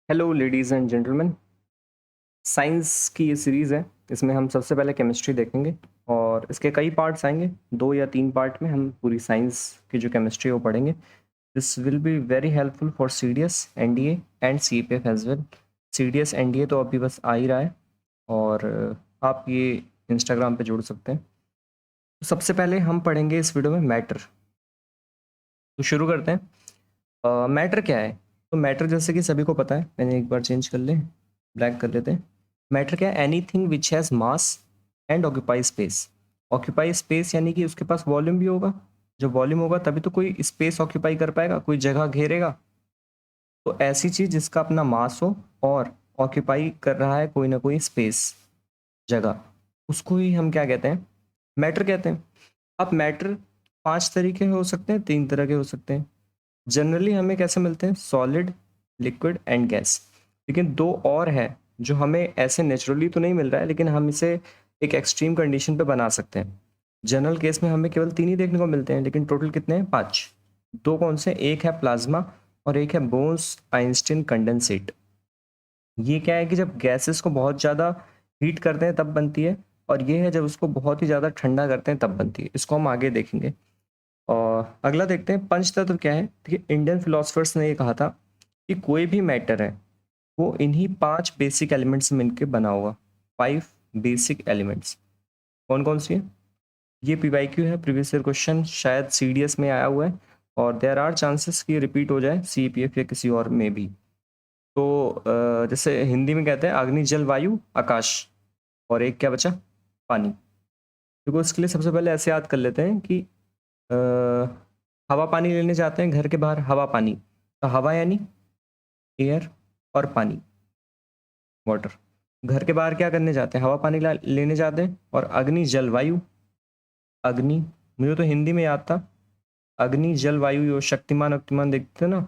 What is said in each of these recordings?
Hello ladies and gentleman. Science की ये series है। इसमें हम सबसे पहले केमिस्ट्री देखेंगे और इसके कई पार्ट्स आएंगे। 2 या 3 पार्ट में हम पूरी साइंस की जो केमिस्ट्री है वो पढ़ेंगे। This will be very helpful for CDS, NDA and CPF as well. CDS NDA तो अभी बस आ ही रहा है और आप ये इंस्टाग्राम पे जोड़ सकते हैं। तो सबसे पहले हम पढ़ेंगे इस वीडियो में मैटर। तो शुरू करते हैं। मैटर क्या है? तो मैटर जैसे कि सभी को पता है, मैंने एक बार चेंज कर ले, ब्लैंक कर लेते हैं। मैटर क्या है? Anything which has mass and occupy space. Occupy space यानी कि उसके पास वॉल्यूम भी होगा। जब वॉल्यूम होगा तभी तो कोई स्पेस ऑक्यूपाई कर पाएगा, कोई जगह घेरेगा। तो ऐसी चीज जिसका अपना मास हो और ऑक्यूपाई कर रहा है कोई ना कोई स्पेस, जगह, उसको ही हम क्या कहते हैं? मैटर कहते हैं। अब मैटर 5 तरीके हो सकते हैं, 3 तरह के हो सकते हैं। जनरली हमें कैसे मिलते हैं? Solid, liquid and gas. लेकिन 2 और है जो हमें ऐसे नेचुरली तो नहीं मिल रहा है, लेकिन हम इसे एक एक्सट्रीम कंडीशन पे बना सकते हैं। जनरल केस में हमें केवल 3 ही देखने को मिलते हैं, लेकिन टोटल कितने हैं? 5। 2 कौन से? एक है प्लाज्मा और एक है बोन्स आइंस्टीन कंडेंसेट। ये क्या है कि जब गैसेस को बहुत ज़्यादा हीट करते हैं तब बनती है, और ये है जब उसको बहुत ही ज़्यादा ठंडा करते हैं तब बनती है। इसको हम आगे देखेंगे। और अगला देखते हैं, पंच तत्व क्या है। देखिए, इंडियन फिलोसफर्स ने ये कहा था कि कोई भी मैटर है वो इन्हीं 5 बेसिक एलिमेंट्स से मिलकर बना होगा। 5 बेसिक एलिमेंट्स कौन कौन सी है? ये पीवाईक्यू है, प्रीवियस ईयर क्वेश्चन, शायद सीडीएस में आया हुआ है और देयर आर चांसेस कि रिपीट हो जाए सीपीएफ या किसी और में भी। तो जैसे हिंदी में कहते हैं अग्नि जल वायु आकाश, और एक क्या बचा? पानी। देखो, इसके लिए सबसे पहले ऐसे याद कर लेते हैं कि अ, हवा पानी लेने जाते हैं घर के बाहर, हवा पानी। तो हवा यानी एयर, और पानी वाटर। घर के बाहर क्या करने जाते हैं? हवा पानी लेने जाते हैं। और अग्नि जल वायु, अग्नि, मुझे तो हिंदी में याद था अग्नि जल वायु, यो शक्तिमान अक्तिमान देखते थे ना।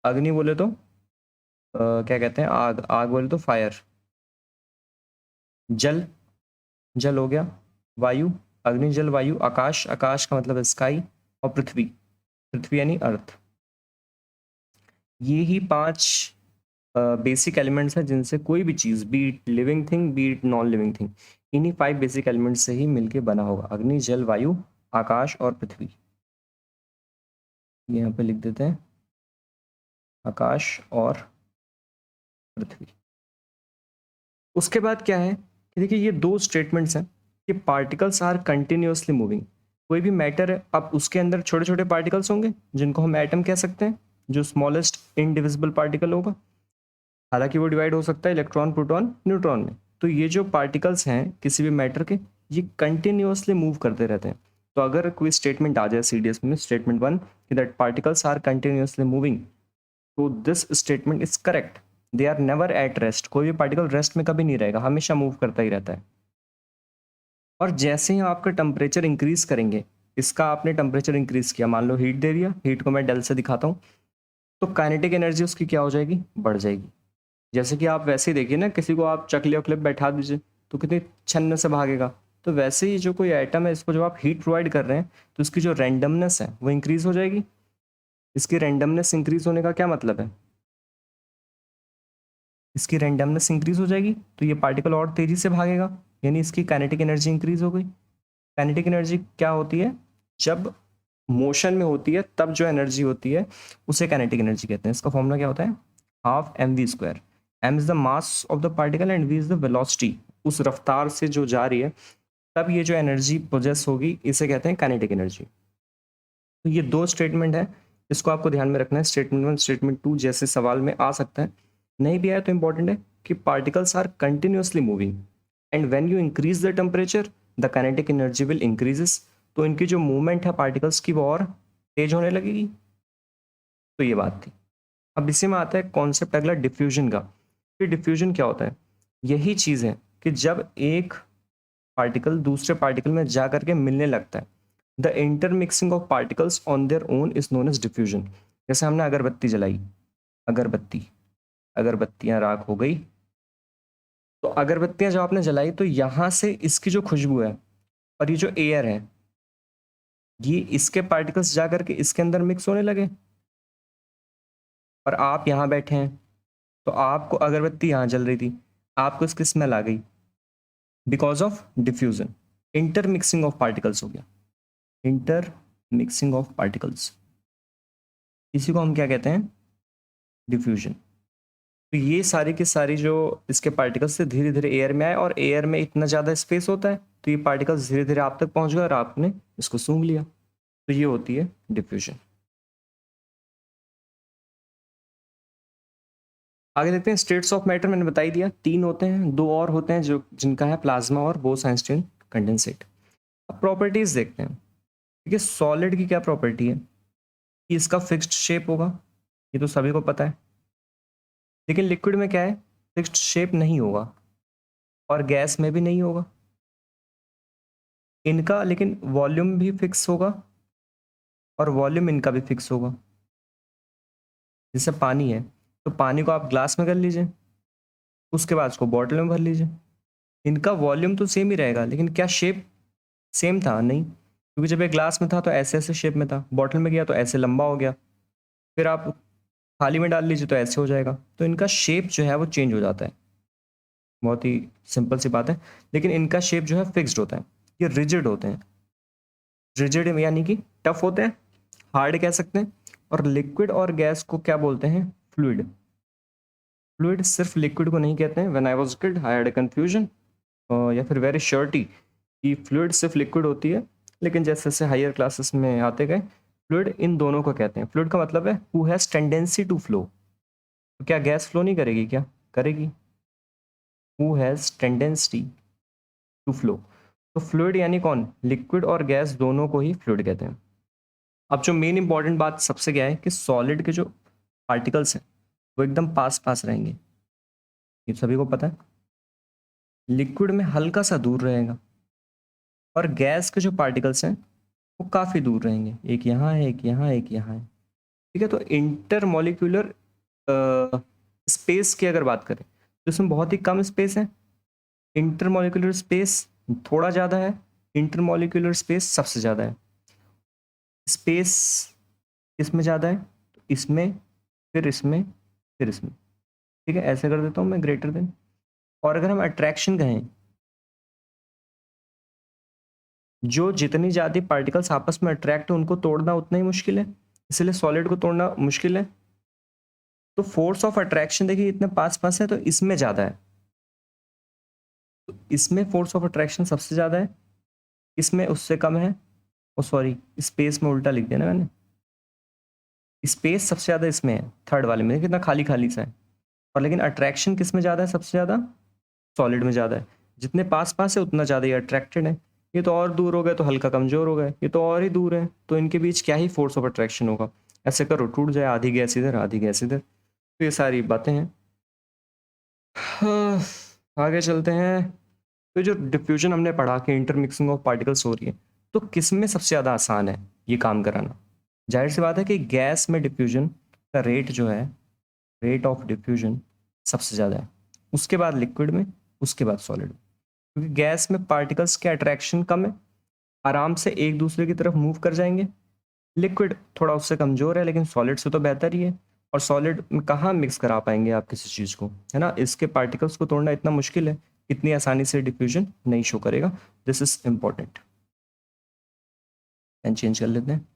अग्नि बोले तो क्या कहते हैं? आग, आग बोले तो फायर। जल, जल हो गया। वायु, अग्नि जल वायु। आकाश, आकाश का मतलब स्काई। और पृथ्वी, पृथ्वी यानी अर्थ। ये ही 5 बेसिक एलिमेंट्स हैं जिनसे कोई भी चीज़, be it living thing be it non living thing, इन्हीं 5 बेसिक एलिमेंट्स से ही मिलके बना होगा। अग्नि जल वायु आकाश और पृथ्वी। यहाँ पे लिख देते हैं आकाश और पृथ्वी। उसके बाद क्या है कि देखिए, ये 2 स्टेटमेंट्स हैं कि पार्टिकल्स आर कंटिन्यूअसली मूविंग। कोई भी मैटर है, अब उसके अंदर छोटे छोटे पार्टिकल्स होंगे जिनको हम एटम कह सकते हैं, जो स्मॉलेस्ट इनडिविजिबल पार्टिकल होगा। हालांकि वो डिवाइड हो सकता है इलेक्ट्रॉन, प्रोटॉन, न्यूट्रॉन में। तो ये जो पार्टिकल्स हैं किसी भी मैटर के, ये कंटिन्यूअसली मूव करते रहते हैं। तो अगर कोई स्टेटमेंट आ जाए सीडीएस में, स्टेटमेंट 1 कि that particles are continuously moving, तो this statement is correct. They are never at rest. कोई भी पार्टिकल रेस्ट में कभी नहीं रहेगा, हमेशा मूव करता ही रहता है। और जैसे ही आपका टेम्परेचर इंक्रीज करेंगे, इसका आपने टेम्परेचर इंक्रीज किया, मान लो हीट दे दिया, हीट को मैं डेल से दिखाता हूँ, तो काइनेटिक एनर्जी उसकी क्या हो जाएगी? बढ़ जाएगी। जैसे कि आप वैसे ही देखिए ना, किसी को आप चकले वकले पे बैठा दीजिए तो कितनी छन्न से भागेगा। तो वैसे ही जो कोई आइटम है, इसको जब आप हीट प्रोवाइड कर रहे हैं तो इसकी जो रैंडमनेस है वो इंक्रीज हो जाएगी। इसकी रैंडमनेस इंक्रीज होने का क्या मतलब है? इसकी रैंडमनेस इंक्रीज हो जाएगी तो ये पार्टिकल और तेजी से भागेगा, यानी इसकी काइनेटिक एनर्जी इंक्रीज हो गई। काइनेटिक एनर्जी क्या होती है? जब मोशन में होती है तब जो एनर्जी होती है उसे काइनेटिक एनर्जी कहते हैं। इसका फॉर्मूला क्या होता है? Half M V square. M is the mass of the particle and V is the velocity, उस रफ्तार से जो जा रही है, तब ये जो एनर्जी प्रोजेस होगी इसे कहते हैं काइनेटिक एनर्जी। तो ये 2 स्टेटमेंट है, इसको आपको ध्यान में रखना है। स्टेटमेंट 1, स्टेटमेंट 2 जैसे सवाल में आ सकता है, नहीं भी आया तो इंपॉर्टेंट है कि particles are continuously moving and when you increase the temperature the kinetic energy will increases. तो इनकी जो मूवमेंट है पार्टिकल्स की वो और तेज होने लगेगी। तो ये बात थी। अब इसी में आता है कॉन्सेप्ट अगला, डिफ्यूजन का। कि डिफ्यूजन क्या होता है? यही चीज़ है कि जब एक पार्टिकल दूसरे पार्टिकल में जा करके मिलने लगता है, the intermixing of particles on their own is known as diffusion. जैसे हमने अगरबत्ती जलाई, अगरबत्ती, अगरबत्तियां राख हो गई। तो अगरबत्तियां जब आपने जलाई तो यहां से इसकी जो खुशबू है और ये जो एयर है, ये इसके पार्टिकल्स जा करके इसके अंदर मिक्स होने लगे। और आप यहाँ बैठे हैं, तो आपको अगरबत्ती यहाँ जल रही थी, आपको इसकी स्मेल आ गई because of diffusion, intermixing of particles हो गया, इंटर मिक्सिंग ऑफ पार्टिकल्स, इसी को हम क्या कहते हैं, डिफ्यूजन। तो ये सारी की सारी जो इसके पार्टिकल्स थे धीरे धीरे एयर में आए, और एयर में इतना ज़्यादा स्पेस होता है तो ये पार्टिकल्स धीरे धीरे आप तक पहुंच गए और आपने इसको सूंघ लिया, तो ये होती है डिफ्यूजन। आगे देखते हैं स्टेट्स ऑफ मैटर, मैंने बता ही दिया 3 होते हैं, 2 और होते हैं जो जिनका है प्लाज्मा और बोस-आइंस्टीन कंडेंसेट। अब प्रॉपर्टीज देखते हैं। ठीक है, सॉलिड की क्या प्रॉपर्टी है कि इसका फिक्स्ड शेप होगा, ये तो सभी को पता है। लेकिन लिक्विड में क्या है, फिक्स्ड शेप नहीं होगा और गैस में भी नहीं होगा। इनका लेकिन वॉल्यूम भी फिक्स होगा और वॉल्यूम इनका भी फिक्स होगा। जैसे पानी है तो पानी को आप ग्लास में कर लीजिए, उसके बाद उसको बॉटल में भर लीजिए, इनका वॉल्यूम तो सेम ही रहेगा, लेकिन क्या शेप सेम था? नहीं, क्योंकि जब ये ग्लास में था तो ऐसे ऐसे शेप में था, बॉटल में गया तो ऐसे लंबा हो गया, फिर आप थाली में डाल लीजिए तो ऐसे हो जाएगा। तो इनका शेप जो है वो चेंज हो जाता है, बहुत ही सिंपल सी बात है। लेकिन इनका शेप जो है फिक्स्ड होता है, ये रिजिड होते हैं, रिजिड यानी कि टफ होते हैं, हार्ड कह सकते हैं। और लिक्विड और गैस को क्या बोलते हैं, फ्लूइड। फ्लूइड सिर्फ लिक्विड को नहीं कहते हैं, when I was kid I had a confusion या फिर वेरी श्योरिटी कि फ्लूइड सिर्फ लिक्विड होती है, लेकिन जैसे जैसे हायर क्लासेस में आते गए फ्लूइड इन दोनों को कहते हैं। फ्लूइड का मतलब है who has tendency to flow. तो क्या गैस फ्लो नहीं करेगी? क्या करेगी? Who has tendency to flow. तो फ्लूइड यानी कौन, लिक्विड और गैस दोनों को ही फ्लूइड कहते हैं। अब जो मेन इंपॉर्टेंट बात सबसे क्या है कि सॉलिड के जो पार्टिकल्स हैं वो एकदम पास पास रहेंगे, ये सभी को पता है। लिक्विड में हल्का सा दूर रहेगा और गैस के जो पार्टिकल्स हैं वो काफ़ी दूर रहेंगे, एक यहाँ है, एक यहाँ है, एक यहाँ है। ठीक है, तो इंटरमोलिक्यूलर स्पेस की अगर बात करें तो इसमें बहुत ही कम स्पेस है, इंटरमोलिक्यूलर स्पेस थोड़ा ज़्यादा है, इंटरमोलिक्यूलर स्पेस सबसे ज़्यादा है। स्पेस इसमें ज़्यादा है तो इसमें, फिर इसमें, फिर इसमें। ठीक है, ऐसे कर देता हूँ मैं ग्रेटर देन। और अगर हम अट्रैक्शन कहें, जो जितनी ज़्यादा पार्टिकल्स आपस में अट्रैक्ट हो उनको तोड़ना उतना ही मुश्किल है, इसलिए सॉलिड को तोड़ना मुश्किल है। तो फोर्स ऑफ अट्रैक्शन देखिए इतने पास पास है तो इसमें ज़्यादा है, तो इसमें फोर्स ऑफ अट्रैक्शन सबसे ज़्यादा है, इसमें उससे कम है। ओ सॉरी, स्पेस में उल्टा लिख दिया ना मैंने, स्पेस सबसे ज़्यादा इसमें है, थर्ड वाले में कितना खाली खाली सा है। और लेकिन अट्रैक्शन किस में ज़्यादा है, सबसे ज़्यादा सॉलिड में ज़्यादा है। जितने पास पास है उतना ज़्यादा ये अट्रैक्टेड है। ये तो और दूर हो गए तो हल्का कमज़ोर हो गए, ये तो और ही दूर है, तो इनके बीच क्या ही फोर्स ऑफ अट्रैक्शन होगा। ऐसे करो टूट जाए, आधी गैस इधर आधी गैस इधर। तो ये सारी बातें हैं। हाँ, आगे चलते हैं। तो जो डिफ्यूजन हमने पढ़ा कि इंटरमिक्सिंग ऑफ पार्टिकल्स हो रही है, तो किस में सबसे ज़्यादा आसान है ये काम कराना? जाहिर सी बात है कि गैस में डिफ्यूजन का रेट जो है, रेट ऑफ डिफ्यूजन सबसे ज़्यादा है, उसके बाद लिक्विड में, उसके बाद सॉलिड में। क्योंकि गैस में पार्टिकल्स के अट्रैक्शन कम है, आराम से एक दूसरे की तरफ मूव कर जाएंगे। लिक्विड थोड़ा उससे कमज़ोर है, लेकिन सॉलिड से तो बेहतर ही है। और सॉलिड में कहाँ मिक्स करा पाएंगे आप किसी चीज़ को, है ना? इसके पार्टिकल्स को तोड़ना इतना मुश्किल है, इतनी आसानी से डिफ्यूजन नहीं शो करेगा। This is important. Pen change कर लेते हैं।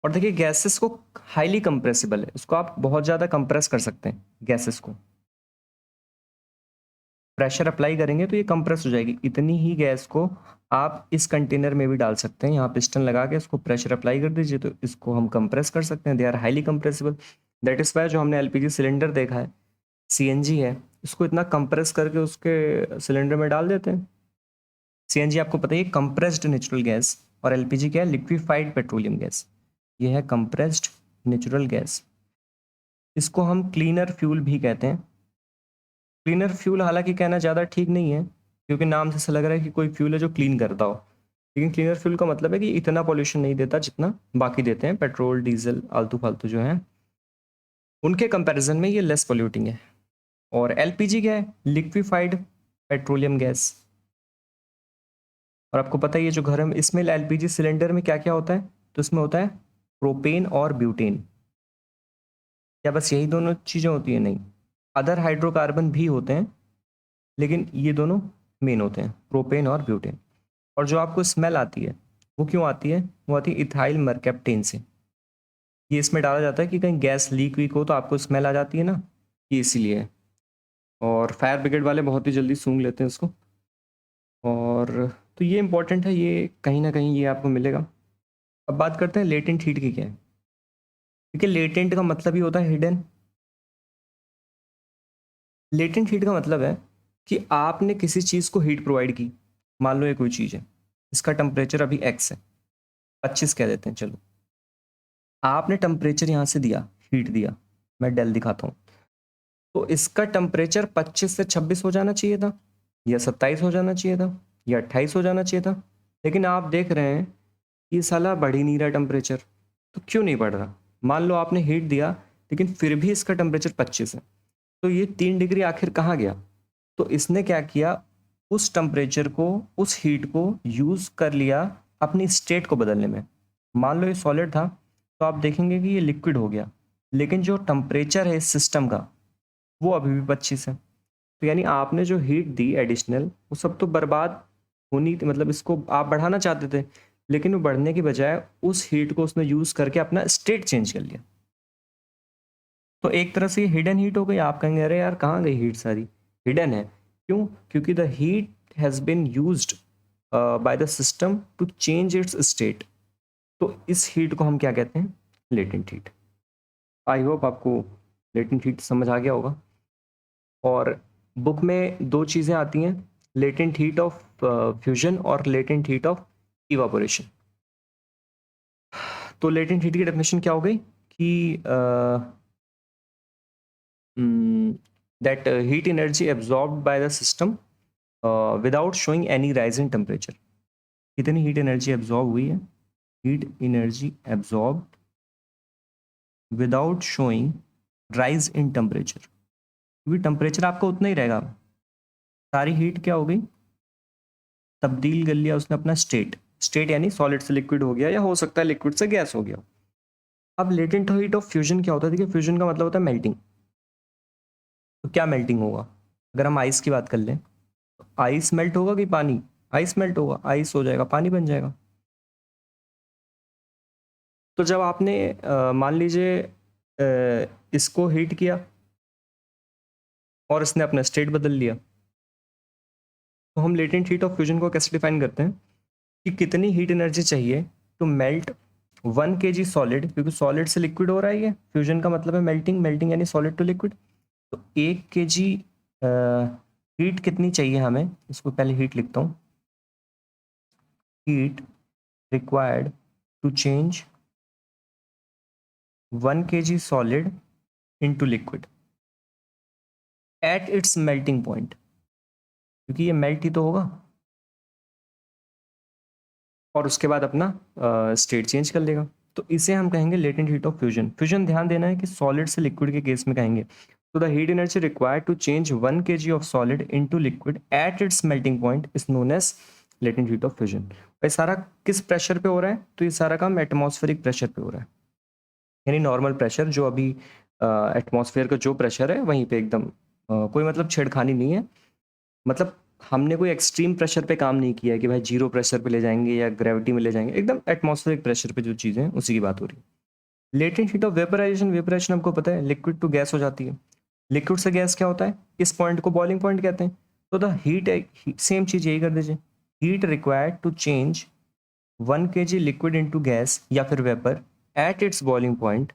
और देखिए गैसेस को हाईली कंप्रेसिबल है, उसको आप बहुत ज़्यादा कंप्रेस कर सकते हैं गैसेस को। प्रेशर अप्लाई करेंगे तो ये कंप्रेस हो जाएगी। इतनी ही गैस को आप इस कंटेनर में भी डाल सकते हैं, यहाँ पिस्टन लगा के इसको प्रेशर अप्लाई कर दीजिए तो इसको हम कंप्रेस कर सकते हैं। They are highly compressible. That is why जो हमने एलपीजी सिलेंडर देखा है, सीएनजी है, इसको इतना कंप्रेस करके उसके सिलेंडर में डाल देते हैं। सीएनजी आपको पता है कंप्रेस्ड नेचुरल गैस, और एलपीजी क्या है, लिक्विफाइड पेट्रोलियम गैस। ये है कंप्रेस्ड नेचुरल गैस। इसको हम क्लीनर फ्यूल भी कहते हैं। क्लीनर फ्यूल हालांकि कहना ज़्यादा ठीक नहीं है, क्योंकि नाम से ऐसा लग रहा है कि कोई फ्यूल है जो क्लीन करता हो, लेकिन क्लीनर फ्यूल का मतलब है कि इतना पॉल्यूशन नहीं देता जितना बाकी देते हैं पेट्रोल डीजल आलतू फालतू जो हैं, उनके कंपैरिजन में ये लेस पॉल्यूटिंग है। और एलपीजी क्या है, लिक्विफाइड पेट्रोलियम गैस। और आपको पता ही है जो घर में इसमें एलपीजी सिलेंडर में क्या क्या होता है, तो इसमें होता है प्रोपेन और ब्यूटेन। क्या बस यही दोनों चीज़ें होती हैं? नहीं, अदर हाइड्रोकार्बन भी होते हैं, लेकिन ये दोनों मेन होते हैं, प्रोपेन और ब्यूटेन। और जो आपको स्मेल आती है वो क्यों आती है? वो आती है इथाइल मरकैप्टेन से। ये इसमें डाला जाता है कि कहीं गैस लीक वीक हो तो आपको स्मेल आ जाती है ना, ये इसीलिए है। और फायर ब्रिगेड वाले बहुत ही जल्दी सूंघ लेते हैं इसको। और तो ये इंपॉर्टेंट है, ये कहीं ना कहीं ये आपको मिलेगा। अब बात करते हैं लेटेंट हीट की क्या है। क्योंकि लेटेंट का मतलब ही होता है हिडन। लेटेंट हीट का मतलब है कि आपने किसी चीज़ को हीट प्रोवाइड की। मान लो ये कोई चीज़ है, इसका टेम्परेचर अभी एक्स है, 25 कह देते हैं चलो। आपने टेम्परेचर यहाँ से दिया, हीट दिया, मैं डेल दिखाता हूँ। तो इसका टेम्परेचर 25 से 26 हो जाना चाहिए था, या 27 हो जाना चाहिए था, या 28 हो जाना चाहिए था। लेकिन आप देख रहे हैं ये साला बढ़ ही नहीं रहा टेम्परेचर। तो क्यों नहीं बढ़ रहा? मान लो आपने हीट दिया लेकिन फिर भी इसका टेम्परेचर 25 है, तो ये 3 डिग्री आखिर कहाँ गया? तो इसने क्या किया, उस टेम्परेचर को, उस हीट को यूज़ कर लिया अपनी स्टेट को बदलने में। मान लो ये सॉलिड था, तो आप देखेंगे कि ये लिक्विड हो गया, लेकिन जो टेम्परेचर है इस सिस्टम का वो अभी भी 25 है। तो यानी आपने जो हीट दी एडिशनल, वो सब तो बर्बाद होनी थी, मतलब इसको आप बढ़ाना चाहते थे, लेकिन वो बढ़ने की बजाय उस हीट को उसने यूज़ करके अपना स्टेट चेंज कर लिया। तो एक तरह से ये हिडन हीट हो गई। आप कहेंगे अरे यार कहाँ गई हीट सारी? हिडन है। क्यों? क्योंकि the heat has been used by the system to change its state. तो इस हीट को हम क्या कहते हैं? Latent heat. आई होप आपको लेटेंट हीट समझ आ गया होगा। और बुक में दो चीज़ें आती हैं, लेटेंट हीट ऑफ फ्यूजन और लेटेंट हीट ऑफ इवापोरेशन। तो लेटेंट हीट की डेफिनेशन क्या हो गई कि that heat energy absorbed by the system without showing any rise in temperature। कितनी हीट एनर्जी एब्जॉर्ब हुई है? Heat energy absorb without showing rise in temperature. क्योंकि टेम्परेचर आपका उतना ही रहेगा। सारी हीट क्या हो गई? तब्दील कर लिया उसने अपना स्टेट। स्टेट यानी सॉलिड से लिक्विड हो गया, या हो सकता है लिक्विड से गैस हो गया। अब लेटेंट हीट ऑफ फ्यूजन क्या होता है? देखिए, फ्यूजन का मतलब होता है मेल्टिंग। तो क्या मेल्टिंग होगा? अगर हम आइस की बात कर लें, तो आइस मेल्ट होगा कि पानी? आइस मेल्ट होगा, आइस हो जाएगा, पानी बन जाएगा। तो जब आपने मान लीजिए इसको हीट किया और इसने अपना स्टेट बदल लिया, तो हम लेटेंट हीट ऑफ फ्यूजन को कैसे डिफाइन करते हैं कि कितनी हीट एनर्जी चाहिए टू मेल्ट 1 kg सॉलिड। क्योंकि सॉलिड से लिक्विड हो रहा है, ये फ्यूजन का मतलब है मेल्टिंग। मेल्टिंग यानी सॉलिड टू लिक्विड। तो 1 kg हीट कितनी चाहिए हमें? इसको पहले हीट लिखता हूँ। Heat required to change 1 kg solid into liquid at its melting point. क्योंकि ये मेल्ट ही तो होगा और उसके बाद अपना स्टेट चेंज कर लेगा। तो इसे हम कहेंगे latent heat of fusion. Fusion ध्यान देना है कि सॉलिड से लिक्विड के केस में कहेंगे। तो the heat energy required to change 1 kg of solid into liquid at its melting point is known as latent heat of fusion. ये सारा किस प्रेशर पे हो रहा है? तो ये सारा काम एटमॉस्फेरिक प्रेशर पे हो रहा है, यानी नॉर्मल प्रेशर जो अभी एटमॉस्फेयर का जो प्रेशर है वहीं पे एकदम कोई मतलब छेड़खानी नहीं है। मतलब हमने कोई एक्सट्रीम प्रेशर पे काम नहीं किया है कि भाई जीरो प्रेशर पे ले जाएंगे या ग्रेविटी में ले जाएंगे। एकदम एटमॉस्फेरिक प्रेशर पे जो चीज़ें हैं उसी की बात हो रही है। Latent heat of vaporisation. Vaporisation आपको पता है लिक्विड टू गैस हो जाती है। लिक्विड से गैस क्या होता है? इस पॉइंट को बॉइलिंग पॉइंट कहते हैं। तो द हीट सेम चीज़ यही कर दीजिए। Heat required to change 1 kg liquid into gas या फिर vapour at its boiling point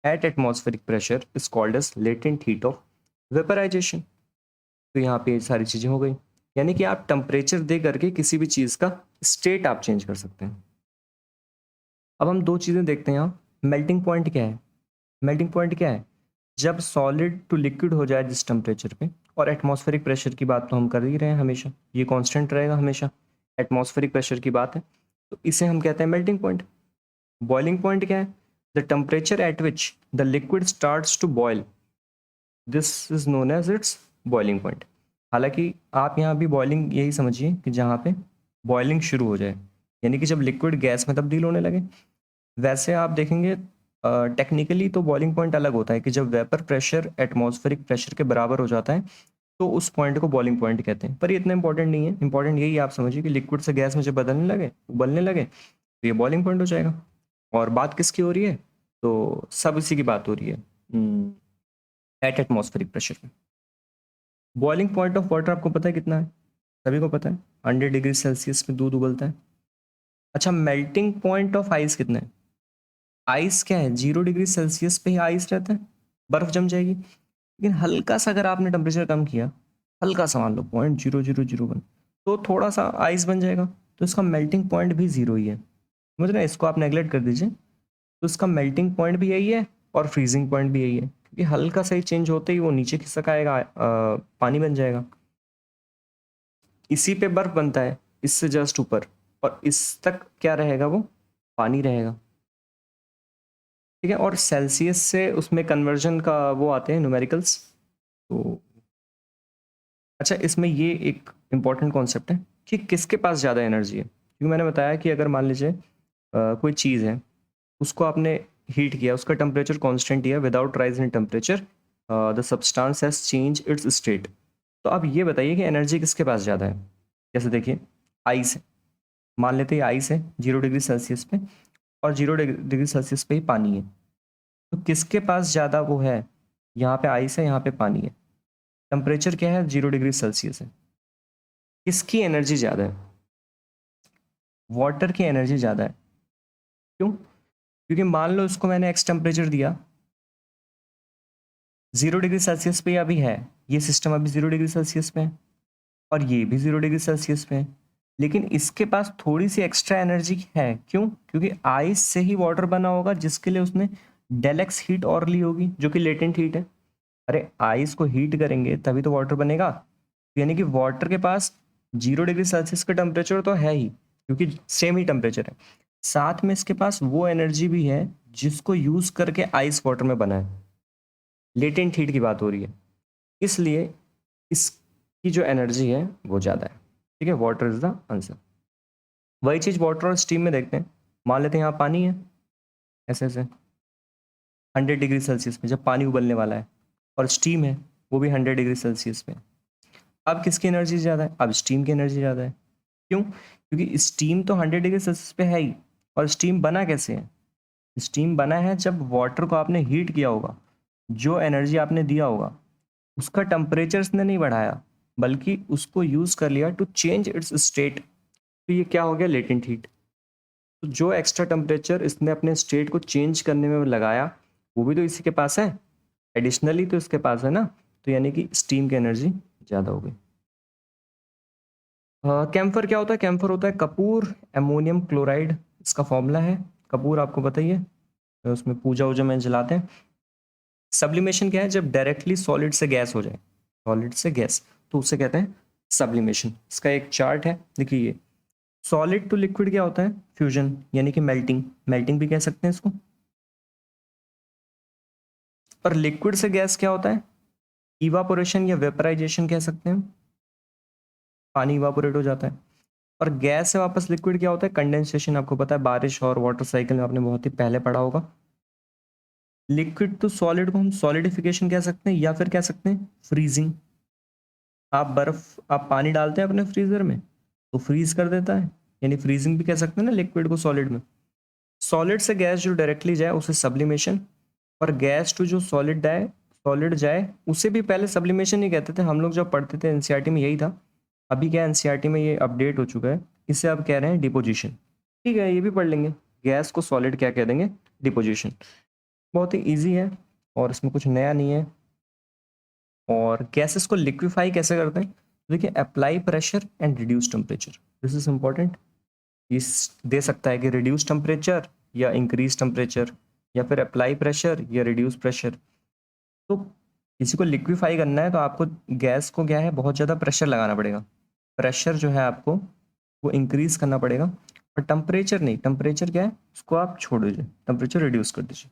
at atmospheric pressure is called as latent heat of vaporisation. तो यहाँ पे ये सारी चीज़ें हो गई, यानी कि आप टेम्परेचर दे करके किसी भी चीज़ का स्टेट आप चेंज कर सकते हैं। अब हम दो चीज़ें देखते हैं यहाँ। मेल्टिंग पॉइंट क्या है? मेल्टिंग पॉइंट क्या है? जब सॉलिड टू लिक्विड हो जाए जिस टेम्परेचर पे, और एटमॉस्फेरिक प्रेशर की बात तो हम कर ही रहे हैं हमेशा, ये कांस्टेंट रहेगा हमेशा, एटमॉस्फेरिक प्रेशर की बात है। तो इसे हम कहते हैं मेल्टिंग पॉइंट। बॉइलिंग पॉइंट क्या है? The temperature at which the liquid starts to boil, this is known as its boiling point. हालांकि आप यहाँ भी बॉइलिंग यही समझिए कि जहाँ पे बॉइलिंग शुरू हो जाए, यानी कि जब लिक्विड गैस में तब्दील होने लगे। वैसे आप देखेंगे टेक्निकली तो बॉइलिंग पॉइंट अलग होता है कि जब वेपर प्रेशर एटमॉस्फेरिक प्रेशर के बराबर हो जाता है तो उस पॉइंट को बॉइलिंग पॉइंट कहते हैं, पर ये इतना इंपॉर्टेंट नहीं है। इंपॉर्टेंट यही आप समझिए कि लिक्विड से गैस में जब बदलने लगे, उबलने लगे, तो ये बॉइलिंग पॉइंट हो जाएगा। और बात किसकी हो रही है? तो सब इसी की बात हो रही है एट एटमॉस्फेरिक प्रेशर पे। बॉइलिंग पॉइंट ऑफ वाटर आपको पता है कितना है? सभी को पता है, 100 डिग्री सेल्सियस में दूध उबलता है। अच्छा, मेल्टिंग पॉइंट ऑफ आइस कितना है? आइस क्या है, 0 डिग्री सेल्सियस पे ही आइस रहता है, बर्फ जम जाएगी। लेकिन हल्का सा अगर आपने टेम्परेचर कम किया, हल्का सा मान लो 0.0001, तो थोड़ा सा आइस बन जाएगा, तो इसका मेल्टिंग पॉइंट भी जीरो ही है। समझ रहे हैं? इसको आप नेगलेक्ट कर दीजिए, तो इसका मेल्टिंग पॉइंट भी यही है और फ्रीजिंग पॉइंट भी यही है, क्योंकि हल्का सा ही चेंज होते ही वो नीचे खिसक आएगा, पानी बन जाएगा। इसी पे बर्फ बनता है, इससे जस्ट ऊपर, और इस तक क्या रहेगा, वो पानी रहेगा। ठीक है, और सेल्सियस से उसमें कन्वर्जन का वो आते हैं न्यूमेरिकल्स। तो अच्छा, इसमें ये एक इम्पॉर्टेंट कॉन्सेप्ट है कि किसके पास ज़्यादा एनर्जी है, क्योंकि मैंने बताया कि अगर मान लीजिए कोई चीज़ है, उसको आपने हीट किया, उसका टेम्परेचर कांस्टेंट दिया, without rise in temperature the substance has change its state. तो अब ये बताइए कि एनर्जी किसके पास ज़्यादा है। जैसे देखिए, आइस है, मान लेते हैं आइस है 0 डिग्री सेल्सियस पे, और 0 डिग्री सेल्सियस पे ही पानी है, तो किसके पास ज़्यादा वो है? यहाँ पे आइस है, यहाँ पे पानी है, टेम्परेचर क्या है, 0 डिग्री सेल्सियस है, किसकी एनर्जी ज़्यादा है? वाटर की एनर्जी ज़्यादा है। क्यों? क्योंकि मान लो इसको मैंने एक्स टेम्परेचर दिया, 0 डिग्री सेल्सियस पे अभी है, ये सिस्टम अभी 0 डिग्री सेल्सियस पे है, और ये भी 0 डिग्री सेल्सियस पे है, लेकिन इसके पास थोड़ी सी एक्स्ट्रा एनर्जी है। क्यों? क्योंकि आइस से ही वाटर बना होगा, जिसके लिए उसने डेल एक्स हीट और ली होगी, जो कि लेटेंट हीट है। अरे, आइस को हीट करेंगे तभी तो वाटर बनेगा, यानी कि वाटर के पास 0 डिग्री सेल्सियस का टेम्परेचर तो है ही, क्योंकि सेम ही टेम्परेचर है, साथ में इसके पास वो एनर्जी भी है जिसको यूज करके आइस वाटर में बना है। लेटेंट हीट की बात हो रही है, इसलिए इसकी जो एनर्जी है वो ज़्यादा है। ठीक है, वाटर इज द आंसर। वही चीज़ वाटर और स्टीम में देखते हैं। मान लेते हैं यहाँ पानी है, ऐसे ऐसे 100 डिग्री सेल्सियस में जब पानी उबलने वाला है, और स्टीम है वो भी 100 डिग्री सेल्सियस में। अब किसकी एनर्जी ज़्यादा है? अब स्टीम की एनर्जी ज़्यादा है। क्यों? क्योंकि स्टीम तो 100 डिग्री सेल्सियस पे है ही, और स्टीम बना कैसे है? स्टीम बना है जब वाटर को आपने हीट किया होगा, जो एनर्जी आपने दिया होगा उसका टेम्परेचर इसने नहीं बढ़ाया, बल्कि उसको यूज कर लिया टू चेंज इट्स स्टेट। तो ये क्या हो गया? Latent heat. तो जो एक्स्ट्रा टेम्परेचर इसने अपने स्टेट को चेंज करने में लगाया, वो भी तो इसी के पास है, एडिशनली तो इसके पास है ना। तो यानी कि स्टीम की एनर्जी ज़्यादा हो गई। कैम्फर क्या होता है? कैम्फर होता है कपूर अमोनियम क्लोराइड, इसका फॉर्मूला है। कपूर आपको पता ही है, तो उसमें पूजा वूजा में जलाते हैं। सब्लिमेशन क्या है? जब डायरेक्टली सॉलिड से गैस हो जाए, सॉलिड से गैस, तो उसे कहते हैं सब्लिमेशन। इसका एक चार्ट है, देखिए ये सॉलिड टू लिक्विड क्या होता है? फ्यूजन, यानी कि मेल्टिंग, मेल्टिंग भी कह सकते हैं इसको। और लिक्विड से गैस क्या होता है? इवापोरेशन या वेपराइजेशन कह सकते हैं, पानी इवापोरेट हो जाता है। और गैस से वापस लिक्विड क्या होता है? कंडेंसेशन। आपको पता है, बारिश और वाटर साइकिल में आपने बहुत ही पहले पढ़ा होगा। लिक्विड टू सॉलिड को हम सॉलिडिफिकेशन कह सकते हैं, या फिर कह सकते हैं फ्रीजिंग। आप पानी डालते हैं अपने फ्रीजर में तो फ्रीज कर देता है, यानी फ्रीजिंग भी कह सकते हैं ना लिक्विड को सॉलिड में। सॉलिड से गैस जो डायरेक्टली जाए उसे सब्लिमेशन, और गैस टू जो सॉलिड जाए उसे भी पहले सब्लिमेशन ही कहते थे हम लोग जब पढ़ते थे, एनसीईआरटी में यही था। अभी क्या एनसीईआरटी में ये अपडेट हो चुका है, इसे अब कह रहे हैं डिपोजिशन। ठीक है, ये भी पढ़ लेंगे, गैस को सॉलिड क्या कह देंगे? डिपोजिशन। बहुत ही ईजी है और इसमें कुछ नया नहीं है। और गैसेस को लिक्विफाई कैसे करते हैं? देखिए, apply pressure and reduce temperature, this is important. इस दे सकता है कि रिड्यूस टेम्परेचर या इंक्रीज टेम्परेचर, या फिर अप्लाई प्रेशर या रिड्यूस प्रेशर। तो किसी को लिक्विफाई करना है तो आपको गैस को क्या है, बहुत ज़्यादा प्रेशर लगाना पड़ेगा। प्रेशर जो है आपको वो इंक्रीज करना पड़ेगा, और टेम्परेचर नहीं, टेम्परेचर क्या है उसको आप छोड़ दीजिए, टेम्परेचर रिड्यूस कर दीजिए।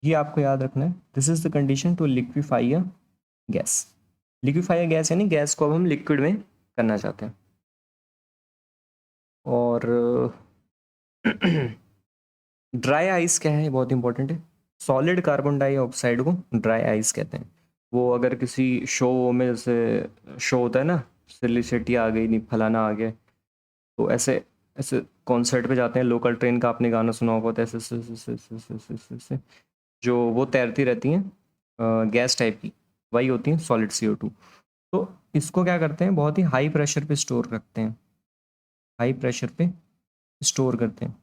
ये आपको याद रखना है। This is the condition to liquefy a gas. Liquefy a gas यानी गैस को अब हम लिक्विड में करना चाहते हैं। और ड्राई आइस क्या है? बहुत इंपॉर्टेंट है। सॉलिड कार्बन डाइऑक्साइड को ड्राई आइस कहते हैं। वो अगर किसी शो में, जैसे शो होता है ना, सिलिसिटी आ गई, नहीं फलाना आ गया, तो ऐसे ऐसे कॉन्सर्ट पे जाते हैं, लोकल ट्रेन का आपने गाना सुना होगा, तो ऐसे ऐसे जो वो तैरती रहती हैं गैस टाइप की, वही होती हैं सॉलिड CO2। तो इसको क्या करते हैं, बहुत ही हाई प्रेशर पे स्टोर रखते हैं, हाई प्रेशर पे स्टोर करते हैं।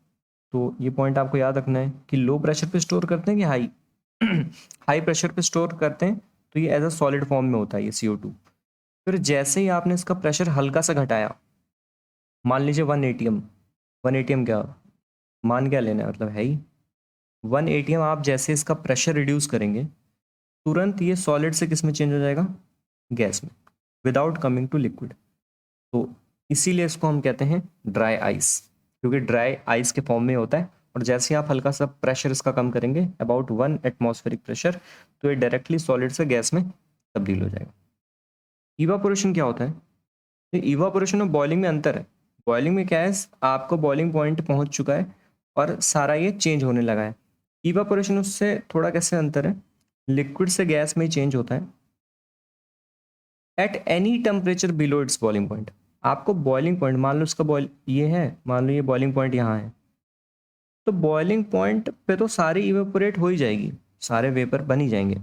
तो ये पॉइंट आपको याद रखना है कि लो प्रेशर पे स्टोर करते हैं कि हाई हाई प्रेशर पे स्टोर करते हैं, तो ये एज अ सॉलिड फॉर्म में होता है ये CO2। फिर जैसे ही आपने इसका प्रेशर हल्का सा घटाया, मान लीजिए 1 atm, 1 atm क्या, मान क्या लेना है, मतलब है ही 1 atm, आप जैसे इसका प्रेशर रिड्यूस करेंगे, तुरंत ये सॉलिड से किस में चेंज हो जाएगा, गैस में, विदाउट कमिंग टू लिक्विड। तो इसीलिए इसको हम कहते हैं ड्राई आइस, क्योंकि ड्राई आइस के फॉर्म में होता है। और जैसे ही आप हल्का सा प्रेशर इसका कम करेंगे, अबाउट 1 एटमॉस्फेरिक प्रेशर, तो ये डायरेक्टली सॉलिड से गैस में तब्दील हो जाएगा। इवापोरेशन क्या होता है, तो इवापोरेशन और बॉइलिंग में अंतर है। बॉइलिंग में क्या है, आपको बॉइलिंग पॉइंट पहुंच चुका है और सारा ये चेंज होने लगा है। इवापोरेशन उससे थोड़ा कैसे अंतर है, लिक्विड से गैस में ही चेंज होता है eight any temperature below its boiling point. आपको बॉइलिंग पॉइंट, मान लो इसका बॉइल ये है, मान लो ये बॉइलिंग पॉइंट यहाँ है, तो बॉइलिंग पॉइंट पे तो सारी इवेपोरेट हो ही जाएगी, सारे वेपर बन ही जाएंगे।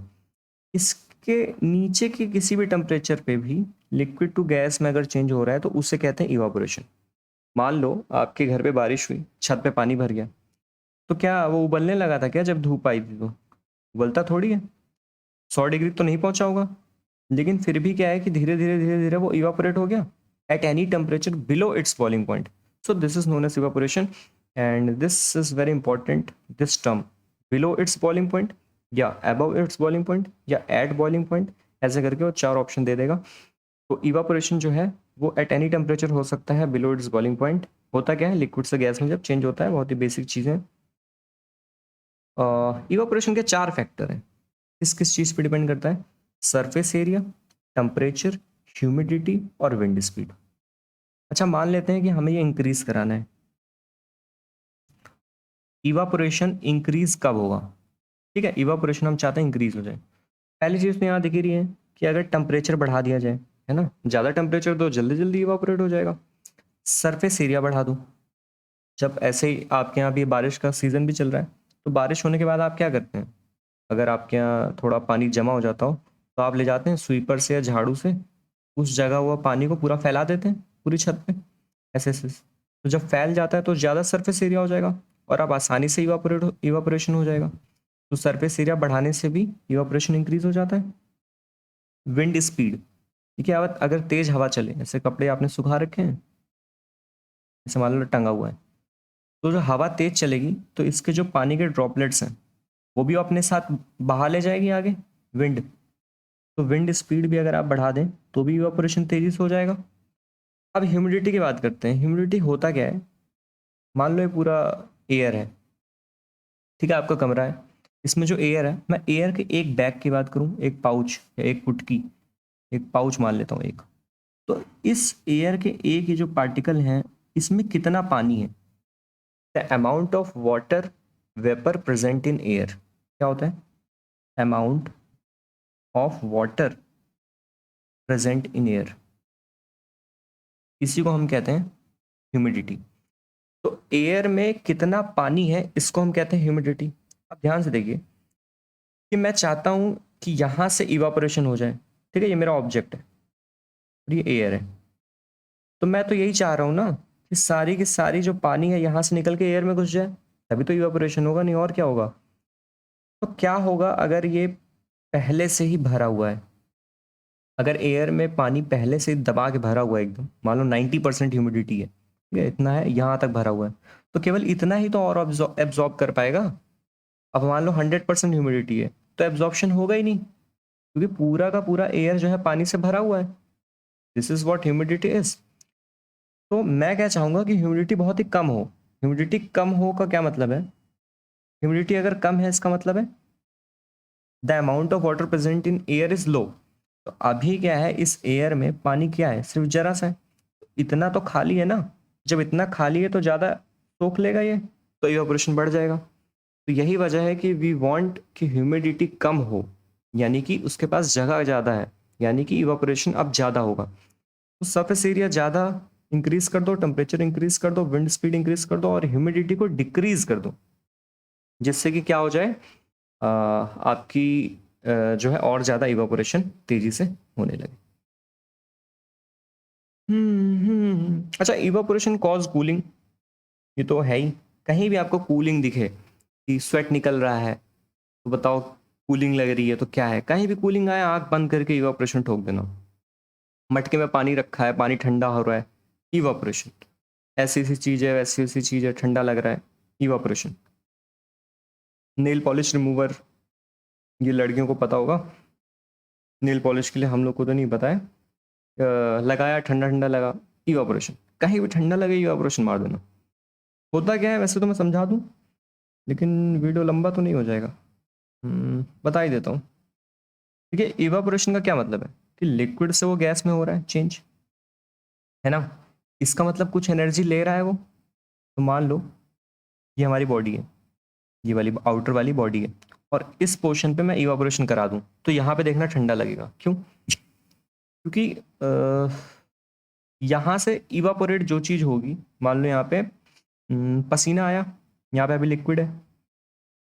इसके नीचे के किसी भी टेम्परेचर पे भी लिक्विड टू गैस में अगर चेंज हो रहा है, तो उसे कहते हैं इवापोरेशन। मान लो आपके घर पे बारिश हुई, छत पे पानी भर गया, तो क्या वो उबलने लगा था क्या जब धूप आई थी, तो उबलता थोड़ी है, 100 डिग्री तो नहीं पहुंचा होगा, लेकिन फिर भी क्या है कि धीरे धीरे धीरे धीरे वो इवापोरेट हो गया at any temperature below its boiling point. So this is known as evaporation, and this is very important, this term, below its boiling point या अबव इट्स बॉइलिंग पॉइंट या एट बॉइलिंग पॉइंट, ऐसे करके वो 4 option दे देगा। तो evaporation जो है वो एट एनी टेम्परेचर हो सकता है, बिलो इट्स बॉइलिंग पॉइंट। होता क्या है, लिक्विड से गैस में जब चेंज होता है, बहुत ही बेसिक चीज़ें। इवापोरेशन के 4 फैक्टर हैं, किस किस चीज़ पे डिपेंड करता है, सरफेस एरिया, टेम्परेचर, ह्यूमिडिटी और विंड स्पीड। अच्छा, मान लेते हैं कि हमें ये इंक्रीज कराना है, इवापोरेशन इंक्रीज कब होगा, ठीक है, इवापोरेशन हम चाहते हैं इंक्रीज हो जाए। पहली चीज़ तो यहाँ दिख रही है कि अगर टेम्परेचर बढ़ा दिया जाए, है ना, ज़्यादा टेम्परेचर तो जल्दी जल्दी इवापोरेट हो जाएगा। सरफेस एरिया बढ़ा दो, जब ऐसे ही आपके यहाँ भी बारिश का सीज़न भी चल रहा है, तो बारिश होने के बाद आप क्या करते हैं, अगर आपके यहाँ थोड़ा पानी जमा हो जाता हो, तो आप ले जाते हैं स्वीपर से या झाड़ू से, उस जगह हुआ पानी को पूरा फैला देते हैं पूरी छत पे, ऐसे ऐसे। तो जब फैल जाता है तो ज़्यादा सरफेस एरिया हो जाएगा और आप आसानी से इवापोरेशन हो जाएगा। तो सरफेस एरिया बढ़ाने से भी इवापोरेशन इंक्रीज हो जाता है। विंड स्पीड, ठीक है, अगर तेज़ हवा चले, ऐसे कपड़े आपने सुखा रखे हैं, ऐसे मान लो टंगा हुआ है, तो जो हवा तेज चलेगी तो इसके जो पानी के ड्रॉपलेट्स हैं वो भी अपने साथ बहा ले जाएगी आगे, विंड। तो विंड स्पीड भी अगर आप बढ़ा दें तो भी इवापोरेशन तेजी से हो जाएगा। अब ह्यूमिडिटी की बात करते हैं। ह्यूमिडिटी होता क्या है, मान लो ये पूरा एयर है, ठीक है, आपका कमरा है, इसमें जो एयर है, मैं एयर के एक बैग की बात करूं, एक पाउच या एक पुटकी, एक पाउच मान लेता हूँ एक, तो इस एयर के एक ही जो पार्टिकल हैं, इसमें कितना पानी है, the amount of water vapour present in air, क्या होता है, amount of water present in air, इसी को हम कहते हैं ह्यूमिडिटी। तो एयर में कितना पानी है, इसको हम कहते हैं ह्यूमिडिटी। अब ध्यान से देखिए कि मैं चाहता हूं कि यहां से इवापोरेशन हो जाए, ठीक है, ये मेरा ऑब्जेक्ट है और ये एयर है, तो मैं तो यही चाह रहा हूं ना कि सारी की सारी जो पानी है यहां से निकल के एयर में घुस जाए, तभी तो इवापोरेशन होगा, नहीं और क्या होगा। तो क्या होगा अगर ये पहले से ही भरा हुआ है, अगर एयर में पानी पहले से ही दबा के भरा हुआ है एकदम, मान लो 90% ह्यूमिडिटी है, ठीक है, इतना है, यहाँ तक भरा हुआ है, तो केवल इतना ही तो और एब्जॉर्ब कर पाएगा। अब मान लो 100% ह्यूमिडिटी है, तो एब्जॉर्प्शन होगा ही नहीं, क्योंकि पूरा का पूरा एयर जो है पानी से भरा हुआ है। This is what humidity is. तो मैं क्या चाहूँगा कि ह्यूमिडिटी बहुत ही कम हो। ह्यूमिडिटी कम हो का क्या मतलब है, ह्यूमिडिटी अगर कम है इसका मतलब है the amount of water present in air is low. तो अभी क्या है, इस एयर में पानी क्या है, सिर्फ जरा सा है, इतना तो खाली है ना, जब इतना खाली है तो ज़्यादा सोख लेगा ये, तो इवापोरेशन बढ़ जाएगा। तो तो यही वजह है कि वी वांट कि ह्यूमिडिटी कम हो, यानी कि उसके पास जगह ज़्यादा है, यानी कि इवापोरेशन अब ज़्यादा होगा। तो सरफेस एरिया ज़्यादा इंक्रीज कर दो, टेम्परेचर इंक्रीज कर दो, विंड स्पीड इंक्रीज कर दो और ह्यूमिडिटी को डिक्रीज कर दो, जिससे कि क्या हो जाए, आपकी जो है और ज़्यादा इवापोरेशन तेजी से होने लगे। अच्छा, इवापोरेशन कॉज कूलिंग, ये तो है ही। कहीं भी आपको कूलिंग दिखे कि स्वेट निकल रहा है तो बताओ कूलिंग लग रही है, तो क्या है? कहीं भी कूलिंग आए आंख बंद करके इवापोरेशन ठोक देना। मटके में पानी रखा है, पानी ठंडा हो रहा है, इवापोरेशन। ऐसी ऐसी चीज़ है, वैसी वैसी चीज़ है, ठंडा लग रहा है, इवापोरेशन। नेल पॉलिश रिमूवर, ये लड़कियों को पता होगा। नेल पॉलिश के लिए हम लोग को तो नहीं पता है। लगाया, ठंडा ठंडा लगा, इवापोरेशन। कहीं भी ठंडा लगे इवापोरेशन मार देना। होता क्या है वैसे तो मैं समझा दूं, लेकिन वीडियो लंबा तो नहीं हो जाएगा। बता ही देता हूँ। ठीक है, इवापोरेशन का क्या मतलब है कि लिक्विड से वो गैस में हो रहा है चेंज, है ना। इसका मतलब कुछ एनर्जी ले रहा है वो। तो मान लो ये हमारी बॉडी है, ये वाली आउटर वाली बॉडी है, और इस पोर्शन पे मैं इवापोरेशन करा दूं तो यहाँ पे देखना ठंडा लगेगा। क्यों? क्योंकि यहाँ से इवापोरेट जो चीज़ होगी, मान लो यहाँ पे पसीना आया, यहाँ पे अभी लिक्विड है,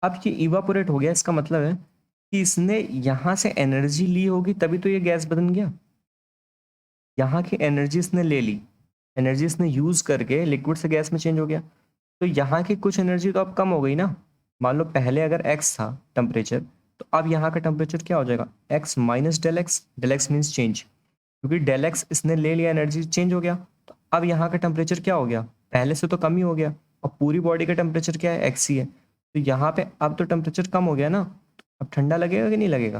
अब ये इवापोरेट हो गया, इसका मतलब है कि इसने यहाँ से एनर्जी ली होगी तभी तो ये गैस बन गया। यहाँ की एनर्जी इसने ले ली, एनर्जी इसने यूज करके लिक्विड से गैस में चेंज हो गया, तो यहाँ की कुछ एनर्जी तो अब कम हो गई ना। मान लो पहले अगर एक्स था टेम्परेचर, तो अब यहाँ का टेम्परेचर क्या हो जाएगा, X minus del X. Del X means change, क्योंकि डेल एक्स इसने ले लिया, एनर्जी चेंज हो गया, तो अब यहाँ का टेम्परेचर क्या हो गया, पहले से तो कम ही हो गया। और पूरी बॉडी का टेम्परेचर क्या है, एक्स ही है, तो यहाँ पे अब तो टेम्परेचर कम हो गया ना, अब ठंडा लगेगा कि नहीं लगेगा?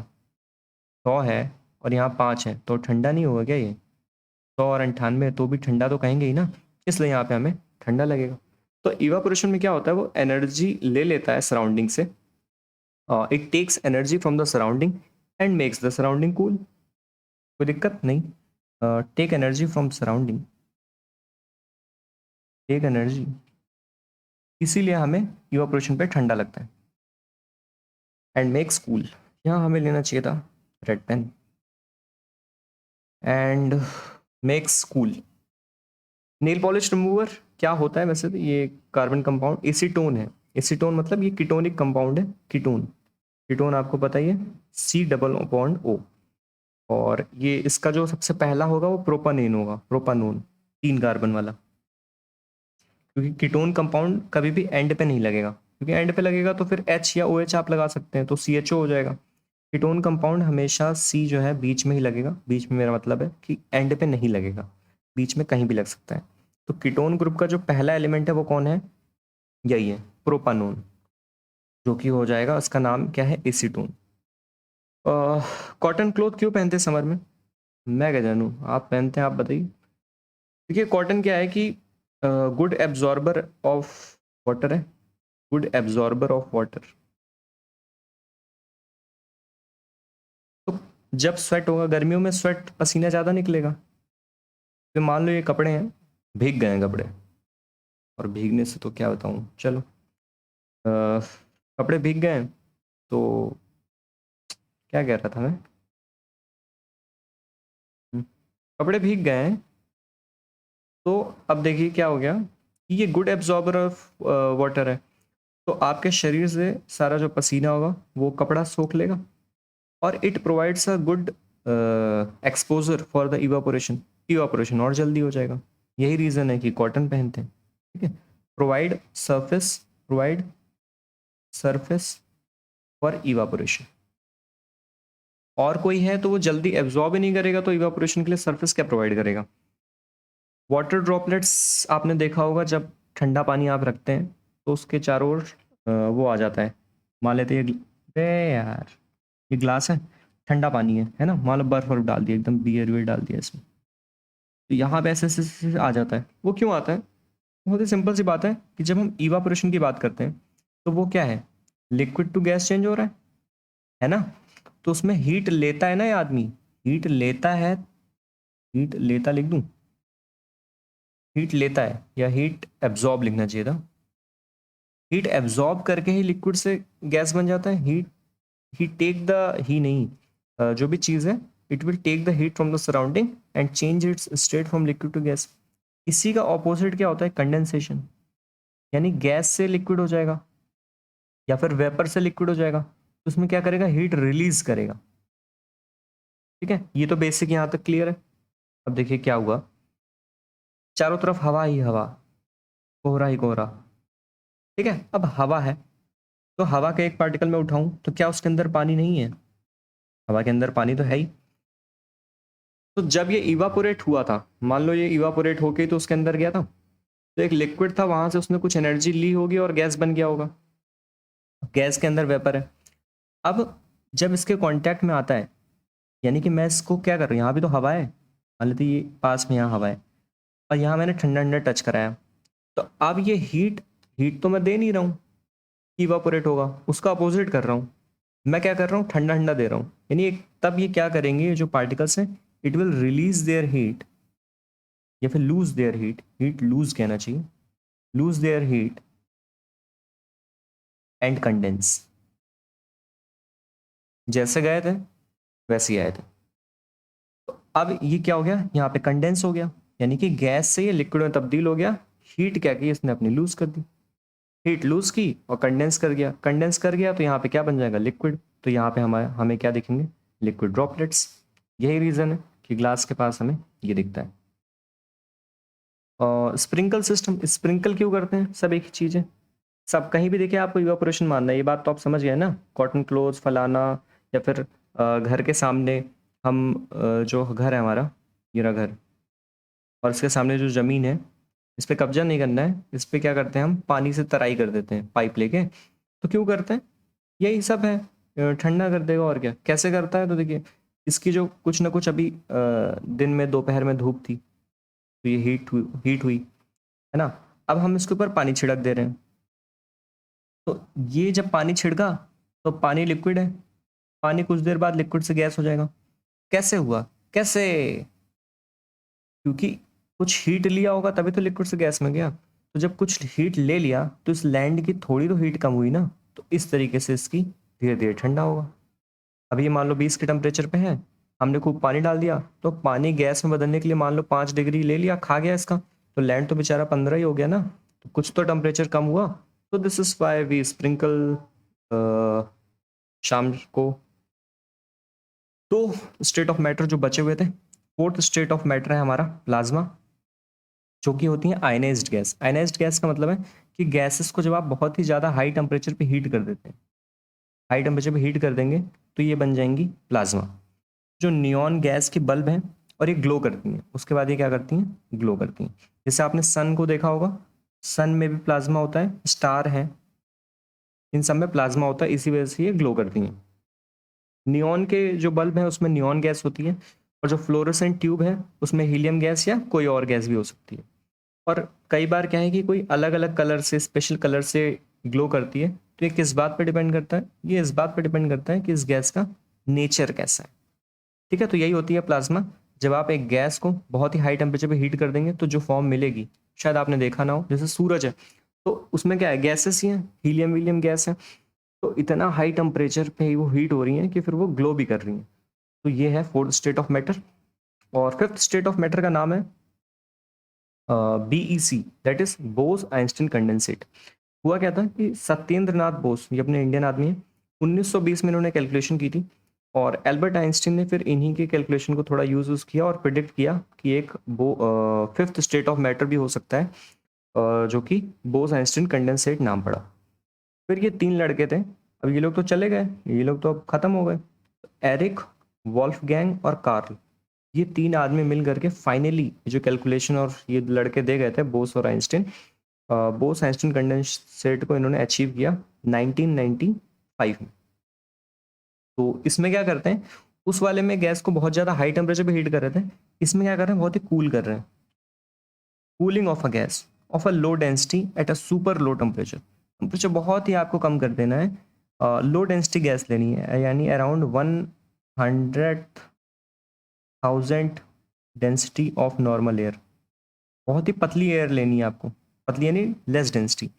100 है और यहाँ 5 है, तो ठंडा नहीं होगा क्या ये? 100 और 98, तो भी ठंडा तो कहेंगे ही ना, इसलिए यहाँ पे हमें ठंडा लगेगा। तो इवापोरेशन में क्या होता है, वो एनर्जी ले लेता है सराउंडिंग से, it takes energy from the surrounding and makes the surrounding cool. कोई दिक्कत नहीं। Take energy from surrounding, take energy, इसीलिए हमें इवापोरेशन पे ठंडा लगता है। एंड मेक्स कूल, यहाँ हमें लेना चाहिए था red pen. And makes cool. Nail polish remover क्या होता है वैसे? तो ये कार्बन कंपाउंड एसीटोन है। एसीटोन मतलब ये कीटोनिक कंपाउंड है, कीटोन। कीटोन आपको पता ही है, C डबल बॉन्ड O। और ये इसका जो सबसे पहला होगा वो प्रोपानेन होगा, प्रोपानोन, 3 कार्बन वाला। क्योंकि कीटोन कंपाउंड कभी भी एंड पे नहीं लगेगा, क्योंकि एंड पे लगेगा तो फिर H या OH आप लगा सकते हैं, तो CHO हो जाएगा। कीटोन कंपाउंड हमेशा C जो है बीच में ही लगेगा। बीच में मेरा मतलब है कि एंड पे नहीं लगेगा, बीच में कहीं भी लग सकता है। तो कीटोन ग्रुप का जो पहला एलिमेंट है वो कौन है, यही है, प्रोपानोन, जो कि हो जाएगा, उसका नाम क्या है, एसीटोन। कॉटन क्लोथ क्यों पहनते हैं समर में? मैं क्या जानूँ, आप पहनते हैं, आप बताइए। देखिए कॉटन क्या है कि गुड एब्जॉर्बर ऑफ वाटर है, गुड एब्जॉर्बर ऑफ वाटर। तो जब स्वेट होगा, गर्मियों में स्वेट, पसीना ज़्यादा निकलेगा। तो मान लो ये कपड़े हैं, भीग गए हैं कपड़े, और भीगने से तो क्या बताऊँ, चलो कपड़े भीग गए हैं, तो क्या कह रहा था मैं, कपड़े भीग गए हैं, तो अब देखिए क्या हो गया कि ये गुड एब्जॉर्बर ऑफ वाटर है, तो आपके शरीर से सारा जो पसीना होगा वो कपड़ा सोख लेगा, और it provides a good exposure for the evaporation. Evaporation और जल्दी हो जाएगा। यही रीज़न है कि कॉटन पहनते हैं। ठीक है, प्रोवाइड सरफेस फॉर इवापोरेशन। और कोई है तो वो जल्दी एब्जॉर्ब ही नहीं करेगा, तो इवापोरेशन के लिए सरफेस क्या प्रोवाइड करेगा? वाटर ड्रॉपलेट्स आपने देखा होगा, जब ठंडा पानी आप रखते हैं तो उसके चारों ओर वो आ जाता है। मान लेते हैं अरे यार, ये ग्लास है, ठंडा पानी है ना, मान लो बर्फ वर्फ डाल दिया, एकदम बियर वियर डाल दिया इसमें, तो यहाँ पे ऐसे ऐसे ऐसे आ जाता है। वो क्यों आता है? बहुत ही सिंपल सी बात है कि जब हम इवापोरेशन की बात करते हैं तो वो क्या है, लिक्विड टू गैस चेंज हो रहा है ना। तो उसमें हीट लेता है ना ये आदमी, हीट लेता है, हीट लेता लिख दूं, हीट लेता है, या हीट एब्जॉर्ब लिखना चाहिए था। हीट एब्जॉर्ब करके ही लिक्विड से गैस बन जाता है। ही टेक द ही नहीं जो भी चीज़ है it will take the heat from the surrounding and change its state from liquid to gas. इसी का ऑपोजिट क्या होता है? कंडेंसेशन, यानी गैस से लिक्विड हो जाएगा या फिर वेपर से लिक्विड हो जाएगा, तो उसमें क्या करेगा? हीट रिलीज करेगा। ठीक है, ये तो बेसिक यहाँ तक क्लियर है। अब देखिए क्या हुआ, चारों तरफ हवा ही हवा, कोहरा ही कोहरा। ठीक है, अब हवा है तो हवा के एक पार्टिकल में उठाऊं तो क्या उसके अंदर पानी नहीं है? हवा के अंदर पानी तो है ही। तो जब ये इवापोरेट हुआ था, मान लो ये इवापोरेट होके ही तो उसके अंदर गया था, तो एक लिक्विड था, वहां से उसने कुछ एनर्जी ली होगी और गैस बन गया होगा। गैस के अंदर वेपर है। अब जब इसके कांटेक्ट में आता है, यानी कि मैं इसको क्या कर रहा हूँ, यहाँ भी तो हवा है, मान लेते ये पास में यहाँ हवा है और यहाँ मैंने ठंडा ठंडा टच कराया, तो अब ये हीट हीट तो मैं दे नहीं रहा हूँ, इवापोरेट होगा, उसका अपोजिट कर रहा हूँ। मैं क्या कर रहा हूँ? ठंडा ठंडा दे रहा हूँ। यानी तब ये क्या करेंगे, ये जो पार्टिकल्स हैं it will release their heat या फिर lose their heat, heat lose कहना चाहिए, lose their heat and condense. जैसे गए थे वैसे ही आए थे। तो अब ये क्या हो गया, यहाँ पे कंडेंस हो गया, यानी कि गैस से ये लिक्विड में तब्दील हो गया। हीट क्या की इसने अपनी लूज कर दी, हीट लूज की और कंडेंस कर गया, कंडेंस कर गया तो यहाँ पे क्या बन जाएगा? लिक्विड। तो यहाँ पे हमें क्या दिखेंगे? Liquid droplets. यही रीजन है कि ग्लास के पास हमें ये दिखता है। और स्प्रिंकल सिस्टम, स्प्रिंकल क्यों करते हैं? सब एक ही चीज़ है, सब कहीं भी देखिए आपको इवापोरेशन मानना है, ये बात तो आप समझ गए ना। कॉटन क्लोथ्स फलाना, या फिर घर के सामने हम जो घर है हमारा, ये रहा घर, और इसके सामने जो ज़मीन है इस पे कब्जा नहीं करना है, इस पे क्या करते हैं हम? पानी से तराई कर देते हैं पाइप लेके। तो क्यों करते हैं? यही सब है, ठंडा कर देगा और क्या। कैसे करता है? तो देखिए, इसकी जो कुछ ना कुछ अभी दिन में दोपहर में धूप थी तो ये हीट हुई है ना। अब हम इसके ऊपर पानी छिड़क दे रहे हैं, तो ये जब पानी छिड़का तो पानी लिक्विड है, पानी कुछ देर बाद लिक्विड से गैस हो जाएगा। कैसे हुआ? कैसे? क्योंकि कुछ हीट लिया होगा तभी तो लिक्विड से गैस में गया। तो जब कुछ हीट ले लिया तो इस लैंड की थोड़ी तो हीट कम हुई ना, तो इस तरीके से इसकी धीरे धीरे ठंडा होगा। अभी ये मान लो 20 के टेम्परेचर पे है, हमने खूब पानी डाल दिया, तो पानी गैस में बदलने के लिए मान लो 5 डिग्री ले लिया, खा गया इसका, तो लैंड तो बेचारा 15 ही हो गया ना, तो कुछ तो टेम्परेचर कम हुआ। तो this is why we sprinkle शाम को। तो स्टेट ऑफ मैटर जो बचे हुए थे, फोर्थ स्टेट ऑफ मैटर है हमारा प्लाज्मा, जो कि होती है आयनाइज्ड गैस। आयनाइज्ड गैस का मतलब है कि गैसेस को जब आप बहुत ही ज़्यादा हाई टेम्परेचर पे हीट कर देते हैं, हाई टेम्परेचर पे हीट कर देंगे तो ये बन जाएंगी प्लाज्मा। जो नियॉन गैस की बल्ब हैं और ये ग्लो करती हैं, उसके बाद ये क्या करती हैं? ग्लो करती हैं। जैसे आपने सन को देखा होगा, सन में भी प्लाज्मा होता है, स्टार है, इन सब में प्लाज्मा होता है, इसी वजह से ये ग्लो करती हैं। नियॉन के जो बल्ब हैं उसमें नियॉन गैस होती है, और जो फ्लोरोसेंट ट्यूब है उसमें हीलियम गैस या कोई और गैस भी हो सकती है। और कई बार क्या है कि कोई अलग अलग कलर से, स्पेशल कलर से ग्लो करती है, तो ये किस बात पर डिपेंड करता है? ये इस बात पर डिपेंड करता है कि इस गैस का नेचर कैसा है। ठीक है, तो यही होती है प्लाज्मा। जब आप एक गैस को बहुत ही हाई टेम्परेचर पे हीट कर देंगे तो जो फॉर्म मिलेगी, शायद आपने देखा ना हो, जैसे सूरज है तो उसमें क्या है? गैसेस ही हैं, हीलियम वीलियम गैस है, तो इतना हाई टेम्परेचर पे ही वो हीट हो रही है कि फिर वो ग्लो भी कर रही हैं। तो ये है फोर्थ स्टेट ऑफ मैटर। और फिफ्थ स्टेट ऑफ मैटर का नाम है BEC, that is Bose Einstein condensate. हुआ क्या था कि सत्येंद्र नाथ बोस, ये अपने इंडियन आदमी है, 1920 में इन्होंने कैलकुलेशन की थी, और एल्बर्ट आइंस्टीन ने फिर इन्हीं के कैलकुलेशन को थोड़ा यूज किया और प्रिडिक्ट किया कि एक फिफ्थ स्टेट ऑफ मैटर भी हो सकता है, जो कि बोस आइंस्टीन कंडेंसेट नाम पड़ा। फिर ये तीन लड़के थे, अब ये लोग तो चले गए, ये लोग तो अब खत्म हो गए। एरिक, वॉल्फगैंग और कार्ल, ये तीन आदमी मिल करके फाइनली जो कैलकुलेशन और ये लड़के दे गए थे बोस और आइंस्टीन, बोस आइंस्टीन कंडेंसेट को इन्होंने अचीव किया 1995 में। तो इसमें क्या करते हैं, उस वाले में गैस को बहुत ज़्यादा हाई टेम्परेचर पे हीट कर रहे थे, इसमें क्या कर रहे हैं? बहुत ही कूल कर रहे हैं, cooling of a gas of a low density at a super low temperature. Temperature बहुत ही आपको कम कर देना है, लो डेंसिटी गैस लेनी है, यानी around 100,000 density of normal air. बहुत ही पतली एयर लेनी है आपको, पतली यानी लेस डेंसिटी।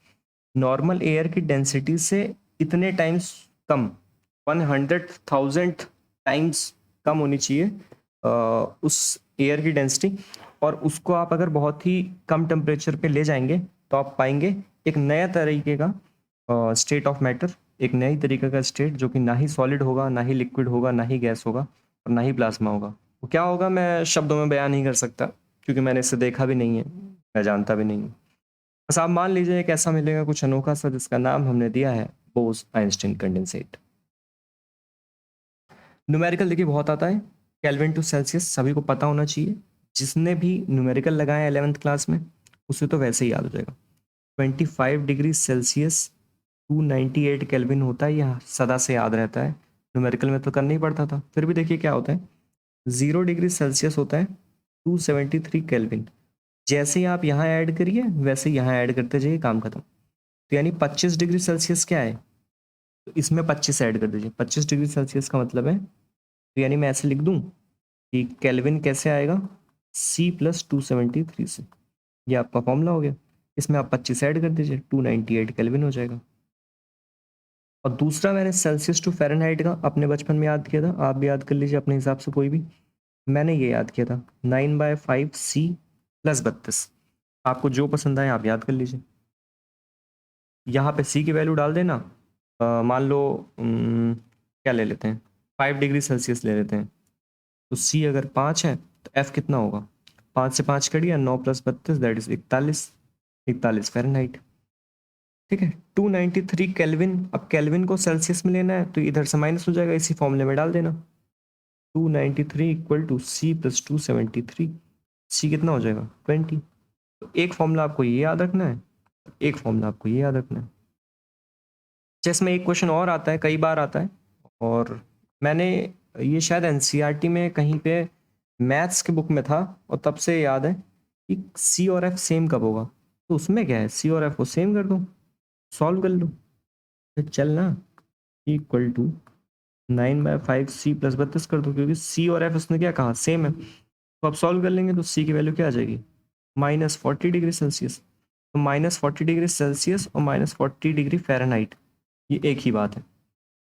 नॉर्मल एयर की डेंसिटी से इतने टाइम्स कम, 100,000 टाइम्स कम होनी चाहिए उस एयर की डेंसिटी, और उसको आप अगर बहुत ही कम टेम्परेचर पे ले जाएंगे तो आप पाएंगे एक नया तरीके का स्टेट ऑफ मैटर, एक नई तरीके का स्टेट जो कि ना ही सॉलिड होगा, ना ही लिक्विड होगा, ना ही गैस होगा और ना ही प्लाज्मा होगा। वो क्या होगा मैं शब्दों में बयान नहीं कर सकता, क्योंकि मैंने इसे देखा भी नहीं है, मैं जानता भी नहीं हूँ। बस आप मान लीजिए एक ऐसा मिलेगा कुछ अनोखा सा, जिसका नाम हमने दिया है बोस आइंस्टीन कंडेंसेट। न्यूमेरिकल देखिए बहुत आता है, केल्विन टू सेल्सियस सभी को पता होना चाहिए, जिसने भी न्यूमेरिकल लगाया 11th क्लास में उसे तो वैसे ही याद हो जाएगा। 25 डिग्री सेल्सियस 298 केल्विन होता है, यह सदा से याद रहता है, न्यूमेरिकल में तो करना ही पड़ता था। फिर भी देखिए क्या होता है, 0 डिग्री सेल्सियस होता है 273 केल्विन। जैसे ही आप यहाँ ऐड करिए वैसे ही यहाँ ऐड करते जाइए, काम खत्म। तो यानी 25 डिग्री सेल्सियस क्या है, तो इसमें 25 ऐड कर दीजिए। 25 डिग्री सेल्सियस का मतलब है, तो यानी मैं ऐसे लिख दूं कि केल्विन कैसे आएगा, C + 273 से। ये आपका फॉर्मूला हो गया, इसमें आप 25 ऐड कर दीजिए, 298 केल्विन हो जाएगा। और दूसरा मैंने सेल्सियस टू फ़ारेनहाइट का अपने बचपन में याद किया था, आप भी याद कर लीजिए अपने हिसाब से कोई भी। मैंने ये याद किया था 9/5 C + 32। आपको जो पसंद आए आप याद कर लीजिए। यहाँ पे C की वैल्यू डाल देना, मान लो क्या ले लेते हैं, 5 डिग्री सेल्सियस ले लेते हैं, तो C अगर 5 है तो F कितना होगा, 5 से 5 कट गया, 9 + 32 दैट इज 41 फ़ारेनहाइट। ठीक है, 293 केल्विन। अब केल्विन को सेल्सियस में लेना है तो इधर से माइनस हो जाएगा, इसी फॉर्मूले में डाल देना, 293 = C + 273। C कितना हो जाएगा 20। तो एक फॉर्मूला आपको ये याद रखना है, एक फॉर्मूला आपको ये याद रखना है। चेस में एक क्वेश्चन और आता है, कई बार आता है, और मैंने ये शायद एनसीईआरटी में कहीं पे मैथ्स के बुक में था, और तब से याद है कि C और F सेम कब होगा। तो उसमें क्या है, C और F को सेम कर दो, सॉल्व कर लो, फिर चल ना, = 9/5 C + 32 कर दो, क्योंकि C और F उसने क्या कहा, सेम है। तो आप सॉल्व कर लेंगे तो C की वैल्यू क्या आ जाएगी, -40 डिग्री सेल्सियस। तो -40 डिग्री सेल्सियस और -40 डिग्री फ़ारेनहाइट, ये एक ही बात है।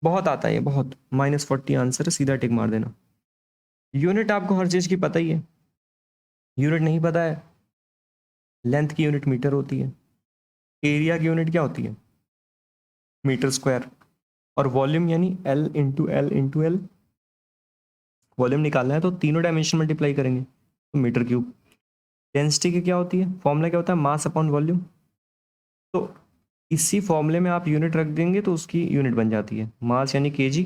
बहुत आता है ये, बहुत। -40 आंसर है, सीधा टिक मार देना। यूनिट आपको हर चीज़ की पता ही है, यूनिट नहीं पता है, लेंथ की यूनिट मीटर होती है, एरिया की यूनिट क्या होती है, मीटर स्क्वायर, और वॉल्यूम यानी L × L × L। वॉल्यूम निकालना है तो तीनों डायमेंशन मल्टीप्लाई करेंगे तो मीटर क्यूब। डेंसिटी की क्या होती है, फॉर्मूला क्या होता है, मास अपॉन वॉल्यूम। तो इसी फॉर्मूले में आप यूनिट रख देंगे तो उसकी यूनिट बन जाती है, मास यानी kg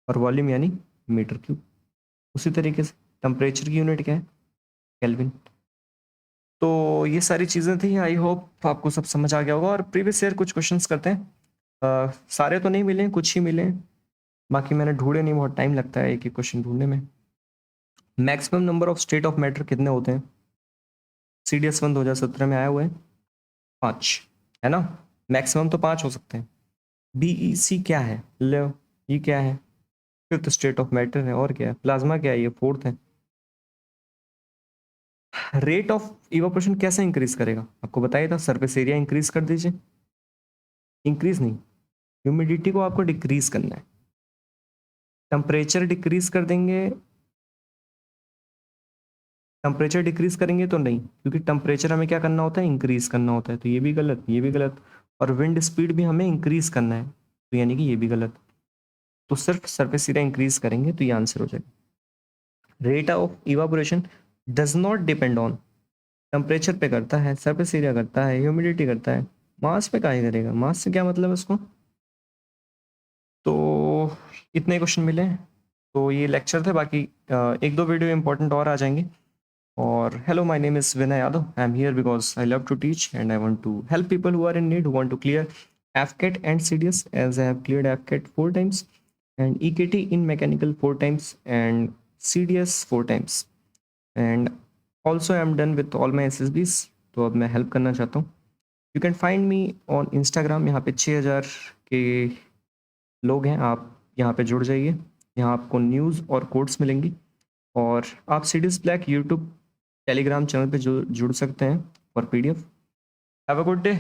और वॉल्यूम यानी मीटर क्यूब। उसी तरीके से टेम्परेचर की यूनिट क्या है, केल्विन। तो ये सारी चीज़ें थी, आई होप आपको सब समझ आ गया होगा। और प्रीवियस ईयर कुछ क्वेश्चंस करते हैं, सारे तो नहीं मिले, कुछ ही मिले, बाकी मैंने ढूंढे नहीं, बहुत टाइम लगता है एक एक क्वेश्चन ढूंढने में। Maximum number of state of matter कितने होते हैं, CDS1 2017 में आया हुआ है 5, है ना। मैक्सिमम तो 5 हो सकते हैं। BEC क्या है, लो ये क्या है, फिफ्थ स्टेट ऑफ मैटर है, और क्या है, प्लाज्मा क्या है, ये 4th है। रेट ऑफ इवापोरेशन कैसे इंक्रीज करेगा, आपको बताया था, सरफेस एरिया इंक्रीज कर दीजिए, इंक्रीज नहीं, ह्यूमिडिटी को आपको डिक्रीज करना है। टेम्परेचर डिक्रीज कर देंगे, टेम्परेचर डिक्रीज करेंगे तो नहीं, क्योंकि टेम्परेचर हमें क्या करना होता है, इंक्रीज करना होता है, तो ये भी गलत, ये भी गलत। और विंड स्पीड भी हमें इंक्रीज करना है, तो यानी कि ये भी गलत। तो सिर्फ सरफेस एरिया इंक्रीज करेंगे तो ये आंसर हो जाएगा। Rate of evaporation does not depend on, temperature पे करता है, सरफेस एरिया करता है, ह्यूमिडिटी करता है, मास पे काहे करेगा, मास से क्या मतलब है उसको। तो इतने क्वेश्चन मिले हैं, तो ये लेक्चर थे, बाकी एक दो वीडियो इंपॉर्टेंट और आ जाएंगे। और hello, my name is Vinay Yadav. I'm here because I love to teach and I want to help people who are in need, who want to clear AFCAT and CDS, as I have cleared AFCAT 4 times and EKT in mechanical 4 times and CDS 4 times, and also I'm done with all my SSBs। तो अब मैं help करना चाहता हूँ। You can find me on Instagram, यहाँ पे 6000 के लोग हैं, आप यहाँ पे जुड़ जाइए, यहाँ आपको न्यूज़ और कोड्स मिलेंगी। और आप CDS black YouTube Telegram channel पे जुड़ सकते हैं for PDF। Have a good day.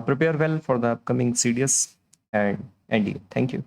prepare well for the upcoming CDS and NDA. Thank you.